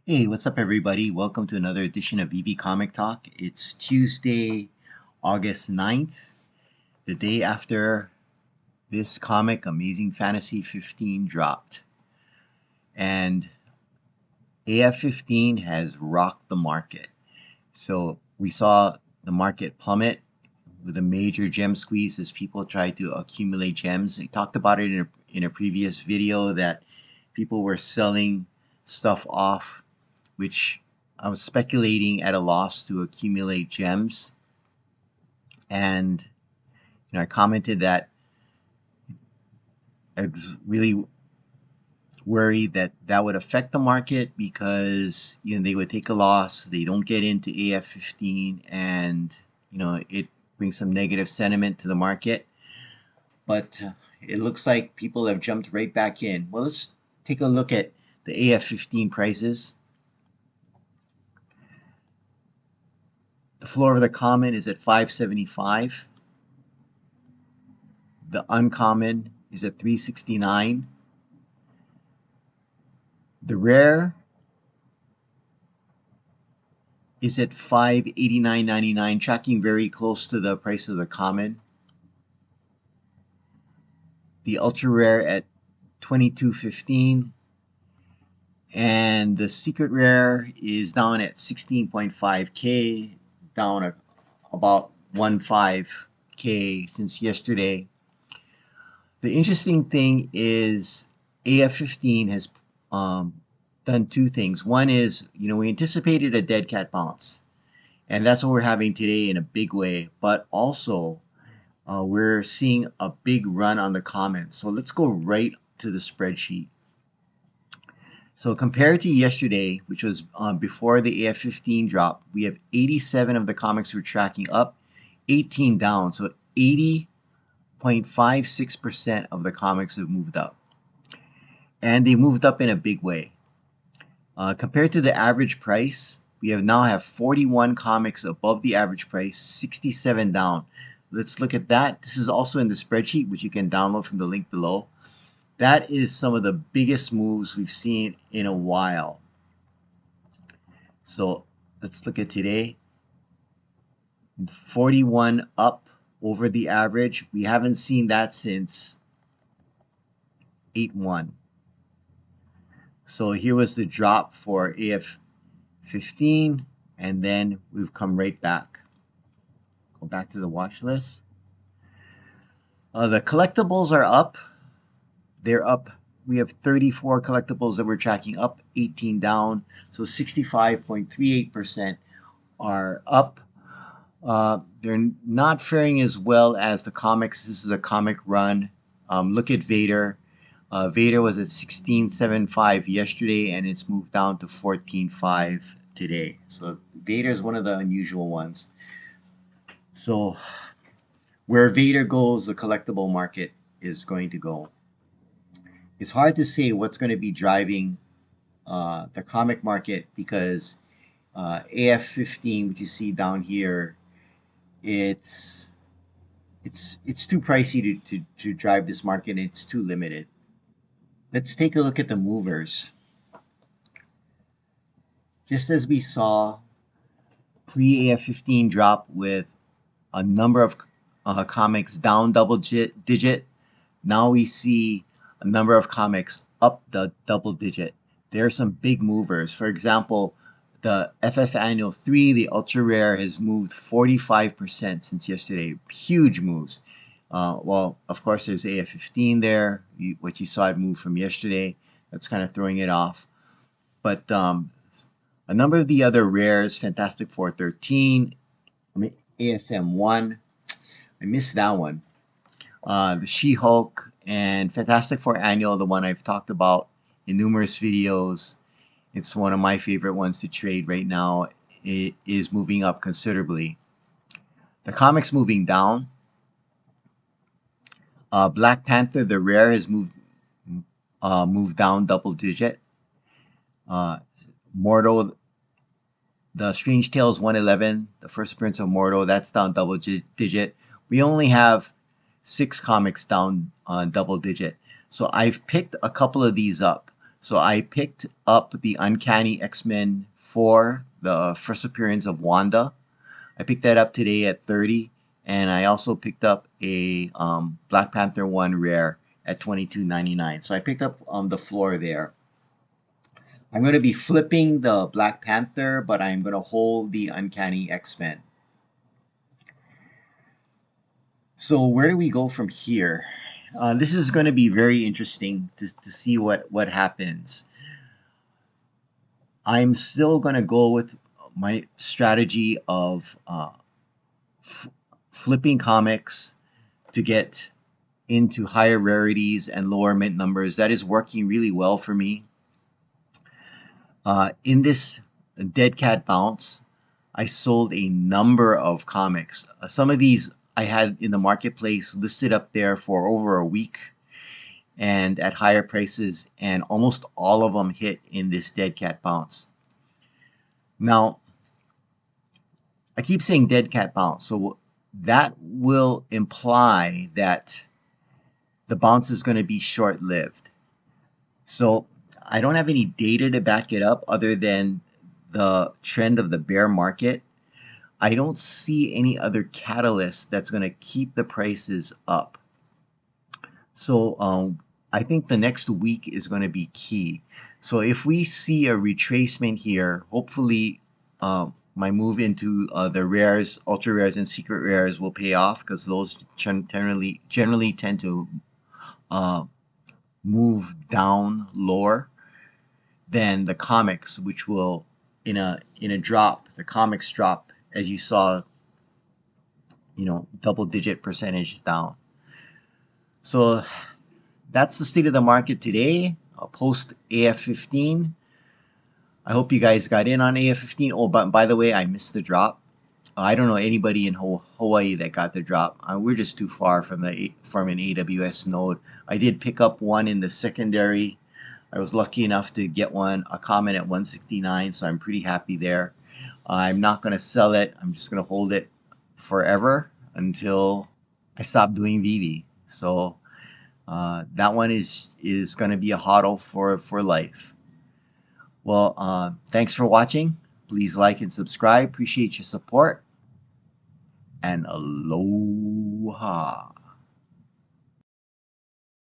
Hey, what's up, everybody? Welcome to another edition of VeVe Comic Talk. It's Tuesday, August 9th, the day after this comic, Amazing Fantasy 15, dropped. And AF15 has rocked the market. So we saw the market plummet with a major gem squeeze as people tried to accumulate gems. We talked about it in a previous video that people were selling stuff off, which I was speculating at a loss to accumulate gems. And I commented that I was really worried that that would affect the market because they would take a loss, they don't get into AF15, and it brings some negative sentiment to the market. But it looks like people have jumped right back in. Well, let's take a look at the AF15 prices. The floor of the common is at 575. The uncommon is at 369. The rare is at 589.99, tracking very close to the price of the common. The ultra rare at 22.15, and the secret rare is down at 16.5K, down about 1.5K since yesterday. The interesting thing is AF15 has done two things. One is, we anticipated a dead cat bounce, and that's what we're having today in a big way. But also, we're seeing a big run on the comments. So let's go right to the spreadsheet. So compared to yesterday, which was before the AF15 drop, we have 87 of the comics we're tracking up, 18 down. So 80.56% of the comics have moved up. And they moved up in a big way. Compared to the average price, we now have 41 comics above the average price, 67 down. Let's look at that. This is also in the spreadsheet, which you can download from the link below. That is some of the biggest moves we've seen in a while. So let's look at today. 41 up over the average. We haven't seen that since 8-1. So here was the drop for AF15, and then we've come right back. Go back to the watch list. The collectibles are up. They're up. We have 34 collectibles that we're tracking up, 18 down. So 65.38% are up. They're not faring as well as the comics. This is a comic run. Look at Vader. Vader was at 16.75 yesterday, and it's moved down to 14.5 today. So Vader is one of the unusual ones. So where Vader goes, the collectible market is going to go. It's hard to say what's going to be driving the comic market because AF15, which you see down here, it's too pricey to drive this market, and it's too limited. Let's take a look at the movers. Just as we saw pre-AF15 drop with a number of comics down double digit, now we see a number of comics up the double digit. There are some big movers. For example, the FF Annual 3, the ultra rare, has moved 45% since yesterday. Huge moves. Well, of course, there's AF15 there, what you saw it move from yesterday. That's kind of throwing it off. But a number of the other rares, Fantastic Four 13, ASM 1, I missed that one. The She-Hulk and Fantastic Four Annual, the one I've talked about in numerous videos. It's one of my favorite ones to trade right now. It is moving up considerably. The comics moving down. Black Panther, the rare, has moved down double digit. Mordo, the Strange Tales 111, the first appearance of Mordo, that's down double digit. We only have 6 comics down on double digit. So I've picked a couple of these up. So I picked up the Uncanny X-Men 4, the first appearance of Wanda. I picked that up today at 30, and I also picked up a Black Panther 1 rare at 22.99. So I picked up the floor there. I'm going to be flipping the Black Panther, but I'm going to hold the Uncanny X-Men. So where do we go from here? This is going to be very interesting to see what happens. I'm still going to go with my strategy of flipping comics to get into higher rarities and lower mint numbers. That is working really well for me. In this dead cat bounce, I sold a number of comics. Some of these I had in the marketplace listed up there for over a week and at higher prices, and almost all of them hit in this dead cat bounce. Now, I keep saying dead cat bounce, so that will imply that the bounce is going to be short-lived. So I don't have any data to back it up other than the trend of the bear market. I don't see any other catalyst that's going to keep the prices up. So I think the next week is going to be key. So if we see a retracement here, hopefully my move into the rares, ultra rares, and secret rares will pay off, because those generally tend to move down lower than the comics, which will in a drop, the comics drop, as you saw, double-digit percentage down. So that's the state of the market today, post AF15. I hope you guys got in on AF15. Oh, but by the way, I missed the drop. I don't know anybody in Hawaii that got the drop. We're just too far from an AWS node. I did pick up one in the secondary. I was lucky enough to get a comment at 169, so I'm pretty happy there. I'm not going to sell it. I'm just going to hold it forever until I stop doing VeVe. So that one is going to be a hodl for life. Well, thanks for watching. Please like and subscribe. Appreciate your support. And aloha.